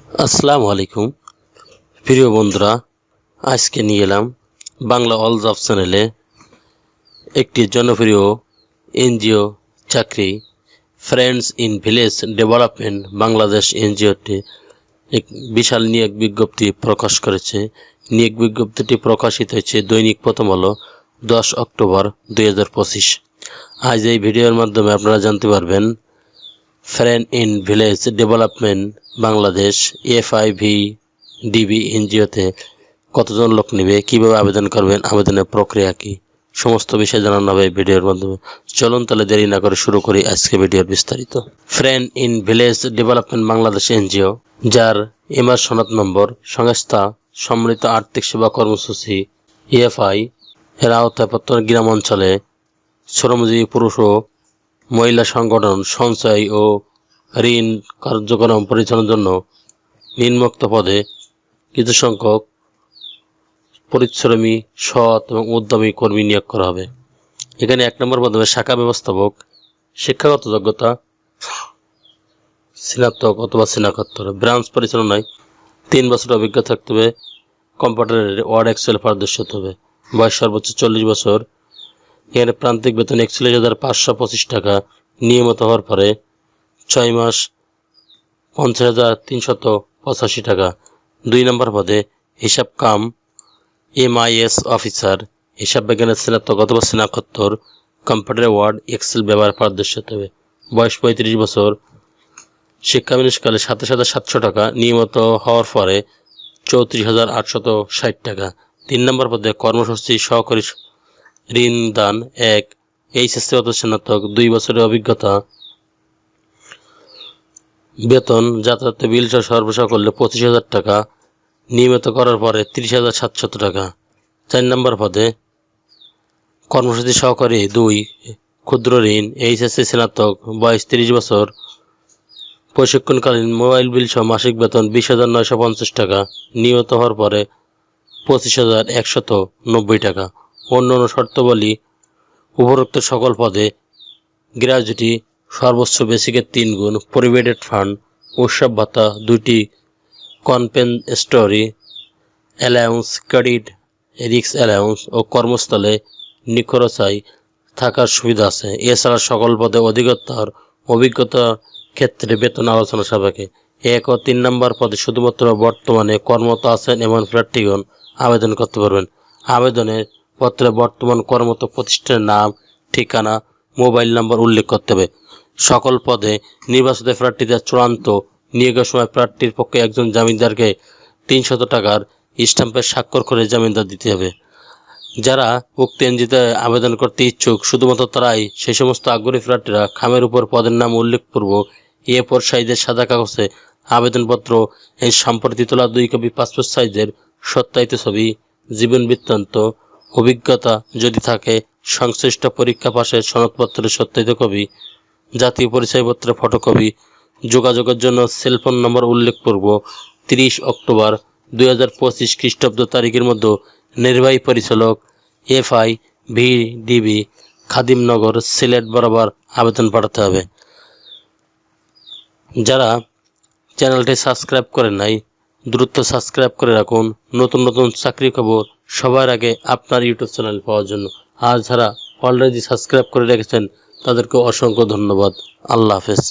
আসসালামু আলাইকুম প্রিয় বন্ধুরা, আজকে নিয়ে এলাম বাংলা অল জব চ্যানেলে একটি জনপ্রিয় এনজিও চাকরি friends in village development Bangladesh এনজিওটি এক বিশাল নিয়োগ বিজ্ঞপ্তি প্রকাশ করেছে। নিয়োগ বিজ্ঞপ্তিটি প্রকাশিত হয়েছে দৈনিক প্রথম আলো 10 অক্টোবর 2025। আজ এই ভিডিওর মাধ্যমে আপনারা জানতে পারবেন friend in village development Bangladesh FIVDB এনজিওতে কতজন লোক নেবে, কিভাবে আবেদন করবেন, আবেদনের প্রক্রিয়া কি, সমস্ত বিষয় জানানো হবে এই ভিডিওর মাধ্যমে। চলুন তাহলে দেরি না করে শুরু করি আজকে ভিডিওর বিস্তারিত। Friend in village development Bangladesh NGO, যার এমআর সনদ নম্বর সংস্থা সম্মিলিত আর্থিক সেবা কর্মসূচি EFI এর আওতায় প্রত্যন্ত গ্রাম অঞ্চলে শ্রমজীবী পুরুষ ও মহিলা সংগঠন সঞ্চয় ও ঋণ কার্যক্রম পরিচালনার জন্য নিম্নোক্ত পদে কিছু সংখ্যক পরিশ্রমী, সৎ এবং উদ্যমী কর্মী নিয়োগ করা হবে। এখানে 1 নম্বর পদে শাখা ব্যবস্থাপক, শিক্ষাগত যোগ্যতা স্নাতক অথবা স্নাতকোত্তর, ব্রাঞ্চ পরিচালনায় 3 বছর অভিজ্ঞতা থাকতে হবে, কম্পিউটারের ওয়ার্ড এক্সেল পারদর্শী হতে হবে, বয়স সর্বোচ্চ 40 বছর। এখানে প্রান্তিক বেতন 41,525 টাকা, নিয়মিত হওয়ার পরে 6 মাস 50,385 টাকা। 2 নম্বর পদে হিসাব কাম MIS অফিসার, হিসাব বিজ্ঞানের স্নাতক অথবা স্নাতকোত্তর, কম্পিউটার ওয়ার্ড এক্সেল ব্যবহার পারদর্শী হতে হবে, বয়স 35 বছর। শিক্ষাবিনিষ্কালে 27,700 টাকা, নিয়মিত হওয়ার পরে 34,860 টাকা। 3 নম্বর পদে কর্মসূচি সহকারী ঋণ দান 1, HSC অথবা স্নাতক, 2 বছরের অভিজ্ঞতা। বেতন যাতায়াত বিল সরবরাহ করলে 25,000 টাকা, নিয়মিত করার পরে 30,700 টাকা। 4 নম্বর পদে কর্মসূচি সহকারী 2, ক্ষুদ্র ঋণ, HSC স্নাতক, বয়স 30 বছর। প্রশিক্ষণকালীন মোবাইল বিল সহ মাসিক বেতন 20,950 টাকা, নিয়মিত হওয়ার পরে 25,190 টাকা। অন্যান্য শর্তাবলী উপরোক্ত সকল পদে গ্র্যাজুইটি সর্বোচ্চ বেসিকের 3 গুণ, প্রভিডেন্ট ফান্ড, উৎসব ভাতা 2টি, compensatory allowance, credit risk allowance ও কর্মস্থলে নিখরচায় থাকার সুবিধা আছে। এছাড়া সকল পদে অভিজ্ঞতার ক্ষেত্রে বেতন আলোচনা সাপেক্ষে। 1 ও 3 নম্বর পদে শুধুমাত্র বর্তমানে কর্মরত আছেন এমন প্রার্থীগণ আবেদন করতে পারবেন। আবেদনের পত্রে বর্তমান কর্মরত প্রতিষ্ঠানের নাম, ঠিকানা, মোবাইল নম্বর উল্লেখ করতে হবে। সকল পদে নির্বাচিত প্রার্থীদের চূড়ান্ত নিয়োগের সময় প্রার্থীর পক্ষে একজন জামিনদারকে 300 টাকার স্ট্যাম্পের স্বাক্ষর করে জামিনদার দিতে হবে। যারা উক্ত এনজিওতে আবেদন করতে ইচ্ছুক শুধুমাত্র তারাই, সেই সমস্ত আগ্রহী প্রার্থীরা খামের উপর পদের নাম উল্লেখপূর্বক A4 সাইজের সাদা কাগজে আবেদনপত্র, এই সম্প্রতি তোলা 2 কপি পাসপোর্ট সাইজের সত্যায়িত ছবি, জীবন বৃত্তান্ত, অভিজ্ঞতা যদি থাকে, সংশ্লিষ্ট পরীক্ষা পাশের সনদপত্রের সত্যায়িত কপি, জাতীয় পরিচয়পত্রের ফটোকপি, যোগাযোগের জন্য সেলফোন নম্বর উল্লেখপূর্বক 30 অক্টোবর 2025 খ্রিস্টাব্দ তারিখের মধ্যে নির্বাহী পরিচালক FIVDB খাদিমনগর, সিলেট বরাবর আবেদন পাঠাতে হবে। যারা চ্যানেলটি সাবস্ক্রাইব করেন নাই, দ্রুত সাবস্ক্রাইব করে রাখুন নতুন নতুন চাকরি খবর সবার আগে আপনার ইউটিউব চ্যানেল পাওয়ার জন্য। আর যারা অলরেডি সাবস্ক্রাইব করে রেখেছেন তাদেরকে অসংখ্য ধন্যবাদ। আল্লাহ হাফেজ।